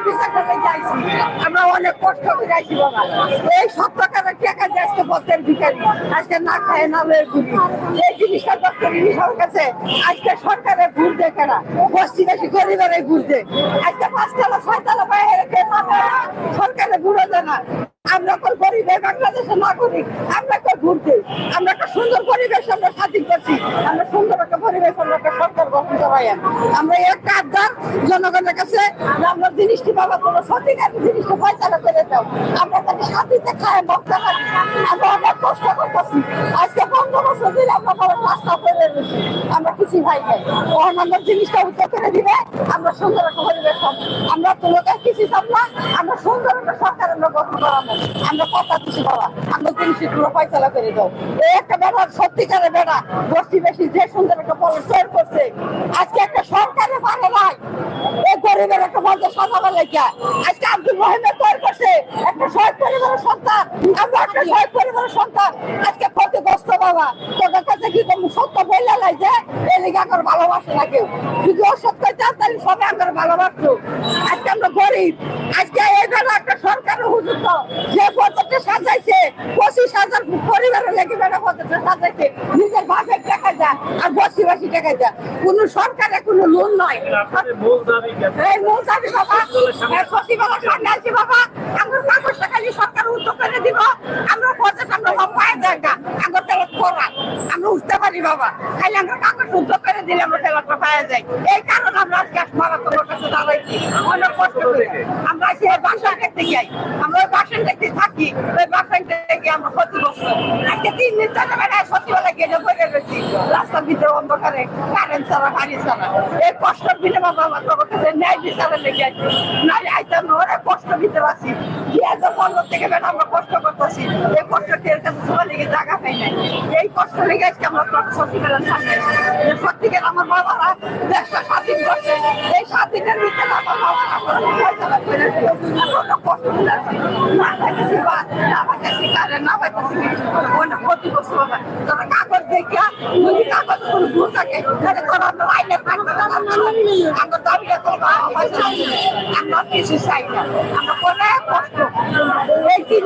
বিচারটা যাইছি, আমরা অনেক কষ্ট করে যাইছি বাবা। এই 7 টাকার টাকা যে আজকে পথের ভিখারি, আজকে না খায় না লয়ে ঘুরি। এই জিনিসটা ডক্টর ইউনূসের কাছে আজকে সরকারের ভুল দেখে না, বস্তিবাসী গরিবের ভুল দেয়। আজকে 5 তলা 6 তলা বাইরে সরকারের ভুল দেয় না। আমরা তো গরিব, বাংলাদেশের নাগরিক, আমরা তো ঘুরতে, আমরা একটা সুন্দর পরিবেশ আমরা স্বাধীন করছি, আমরা সুন্দর একটা পরিবেশ আমরা একটা সরকার গঠন করাই। আমরা একটা আবদার জনগণের কাছে, আমরা জিনিসটি বাবা তোমরা সঠিক জিনিসটা ফয়সালা করে দাও, আমরা তাকে শান্তিতে খায় বক্তা পারি। আমরা অনেক কষ্ট করতেছি, আজকে 15 বছর ধরে আমরা বড় রাস্তা করে রয়েছি, আমরা কিছু ভাই নাই। ওখানে আমরা জিনিসটা উত্তর করে দিবে, আমরা সুন্দর একটা পরিবেশ পাবো। আমরা তোমাকে কিছু চাপ না, আমরা সুন্দর একটা সরকার আমরা গঠন করাবো। আমরা কথা দিচ্ছি বাবা, আমরা জিনিসটি পুরো ফয়সালা করে দাও। এই একটা বেড়া সত্যিকারের বেড়া বস্তি বেশি যে সুন্দর একটা পরিবেশ তৈরি করছে, আজকে একটা সরকারে পারে নাই এই গরিবের একটা মজা সাজাবার লেখা। আজকে আব্দুল রহিমের তৈরি করছে একটা শহীদ পরিবারের সন্তান, আমরা একটা শহীদ পরিবারের সন্তান আজকে ক্ষতিগ্রস্ত বাবা। তোদের কাছে কি তুমি সত্য বললে নাই যে এই লিগে আমার ভালোবাসে না কেউ, যদি অসত্য চান তাহলে সবাই আমার ভালোবাসতো। আজকে আমরা গরিব, আজকে এই বেলা একটা সরকারের হুজুর তো যে পদ্ধতি সাজাইছে 25,000 পরিবারের লেগে বেড়া পদ্ধতি সাজাইছে, নিজের বাপের টাকা যা আর বস্তিবাসী টাকা যা, কোন সরকারের কোনো লোন নয়। এই মূল দাবি বাবা, সচিবালয় সামনে আছি বাবা, আমরা কাগজটা খালি সরকার উদ্যোগ করে দিব, আমরা পদ্ধতি আমরা পায়ে জায়গা আমরা তেল করা আমরা উঠতে পারি বাবা, খালি আমরা কাগজ উদ্যোগ করে দিলে আমরা তেলটা পায়ে যাই। এই কারণে আমরা আজকে মারা তোমার কাছে দাঁড়াইছি অনেক কষ্ট করে। আমরা সে বাসা দেখতে যাই, আমরা ওই বাসন দেখতে থাকি, ওই বাসন থেকে আমরা ক্ষতিগ্রস্ত। আজকে 3 দিন ধরে বেড়ায় সচিবালয় গেলে বলে রয়েছি রাস্তার ভিতরে অন্ধকারে, কারেন্ট ছাড়া বাড়ি ছাড়া। এই কষ্টের দিনে বাবা আমার তোমার কাছে ন্যায় বিচারে লেগে আছি, নাহলে আইতাম না, অনেক কষ্ট ভিতরে আছি। 2015 থেকে বেড়া আমরা কষ্ট করতেছি, এই কষ্ট টের কাছে সবার লেগে জায়গা পাই নাই। এই কষ্ট লেগে আজকে আমরা সচিবালয়ের সামনে আছি। সত্যিকার আমার বাবারা দেশটা স্বাধীন করছে, এই স্বাধীনের ভিতরে আমার বাবারা ফয়সালা করে দিল। আমরা কষ্ট করে আছি, না পাইতেছি ভাত, না পাইতেছি কারেন্ট, না পাইতেছি অনেক ক্ষতিগ্রস্ত বাবা। তোরা কাগজ দেখিয়া যদি কাগজ কোনো ভুল থাকে তাহলে তোরা আমরা আইনে থাকবে না, আমরা দাবিটা করবো, আমরা কিছু চাই না, আমরা অনেক কষ্ট এই 3